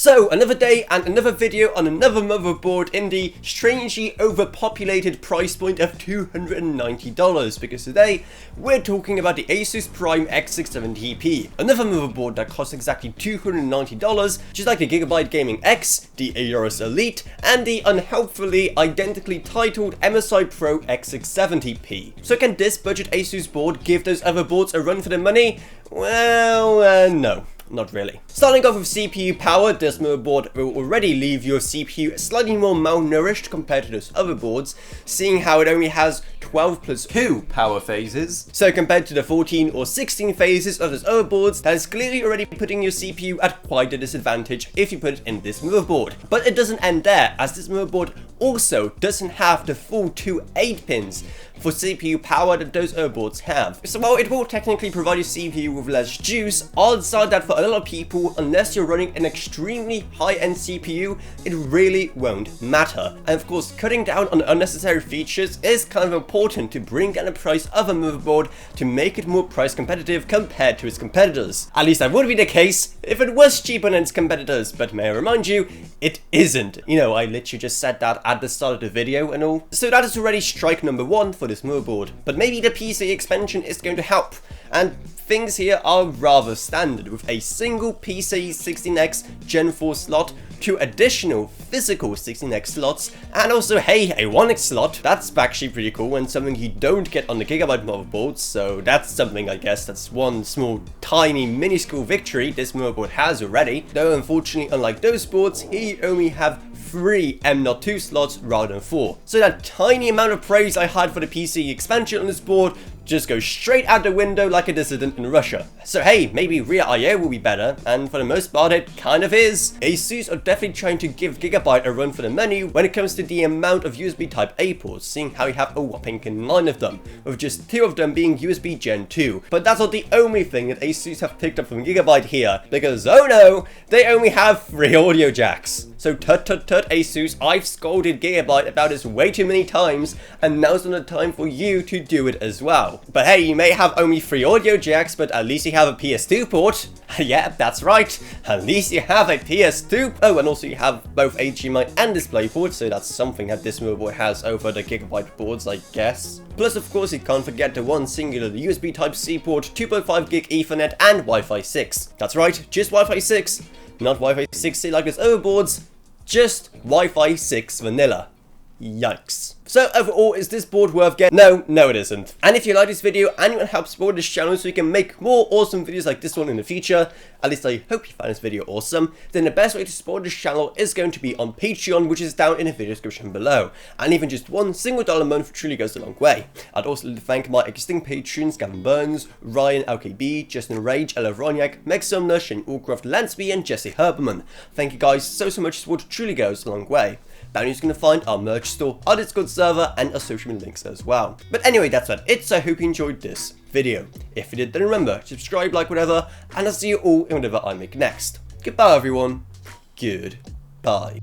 So, another day and another video on another motherboard in the strangely overpopulated price point of $290, because today we're talking about the ASUS Prime X670-P, another motherboard that costs exactly $290, just like the Gigabyte Gaming X, the ASUS Elite, and the unhelpfully identically titled MSI Pro X670-P. So can this budget ASUS board give those other boards a run for their money? Well, no. Not really. Starting off with CPU power, this motherboard will already leave your CPU slightly more malnourished compared to those other boards, seeing how it only has 12 plus 2 power phases. So compared to the 14 or 16 phases of those other boards, that is clearly already putting your CPU at quite a disadvantage if you put it in this motherboard. But it doesn't end there, as this motherboard also doesn't have the full 2 8-pins for CPU power that those other boards have. So while it will technically provide your CPU with less juice, odds are that for a lot of people, unless you're running an extremely high-end CPU, it really won't matter. And of course, cutting down on unnecessary features is kind of important to bring down the price of a motherboard to make it more price competitive compared to its competitors. At least that would be the case if it was cheaper than its competitors, but may I remind you, it isn't. You know, I literally just said that at the start of the video and all. So that is already strike number 1 for this motherboard. But maybe the PC expansion is going to help, and things here are rather standard, with a single PCIe 16X Gen 4 slot, 2 additional physical 16X slots, and also, hey, a 1X slot. That's actually pretty cool and something you don't get on the Gigabyte motherboards, so that's something, I guess, that's one small, tiny, minuscule victory this motherboard has already. Though unfortunately, unlike those boards, here you only have 3 M.2 slots rather than 4. So that tiny amount of praise I had for the PC expansion on this board just goes straight out the window like a dissident in Russia. So hey, maybe rear I/O will be better, and for the most part it kind of is. ASUS are definitely trying to give Gigabyte a run for the money when it comes to the amount of USB Type A ports, seeing how you have a whopping 9 of them, with just 2 of them being USB Gen 2. But that's not the only thing that ASUS have picked up from Gigabyte here, because oh no, they only have 3 audio jacks. So tut ASUS, I've scolded Gigabyte about this way too many times, and now's not the time for you to do it as well. But hey, you may have only 3 audio jacks, but at least you have a PS2 port. Yeah, that's right, at least you have a PS2. Oh, and also you have both HDMI and DisplayPort, so that's something that this motherboard has over the Gigabyte boards, I guess. Plus, of course, you can't forget the one singular USB Type-C port, 2.5 gig Ethernet, and Wi-Fi 6. That's right, just Wi-Fi 6, not Wi-Fi 6 like those other boards, just Wi-Fi 6 vanilla. Yikes. So overall, is this board worth getting? No it isn't. And if you like this video and you want to help support this channel so we can make more awesome videos like this one in the future, at least I hope you find this video awesome, then the best way to support this channel is going to be on Patreon, which is down in the video description below. And even just $1 single a month truly goes a long way. I'd also like to thank my existing patrons, Gavin Burns, Ryan LKB, Justin Rage, Ella Vroniak, Meg Sumner, Shane Allcroft, Lansby, and Jesse Herberman. Thank you guys so much, support truly goes a long way. Down you're going to find our merch store, our Discord server, and our social media links as well. But anyway, that's about it, so I hope you enjoyed this video. If you did, then remember, subscribe, like, whatever, and I'll see you all in whatever I make next. Goodbye everyone, goodbye.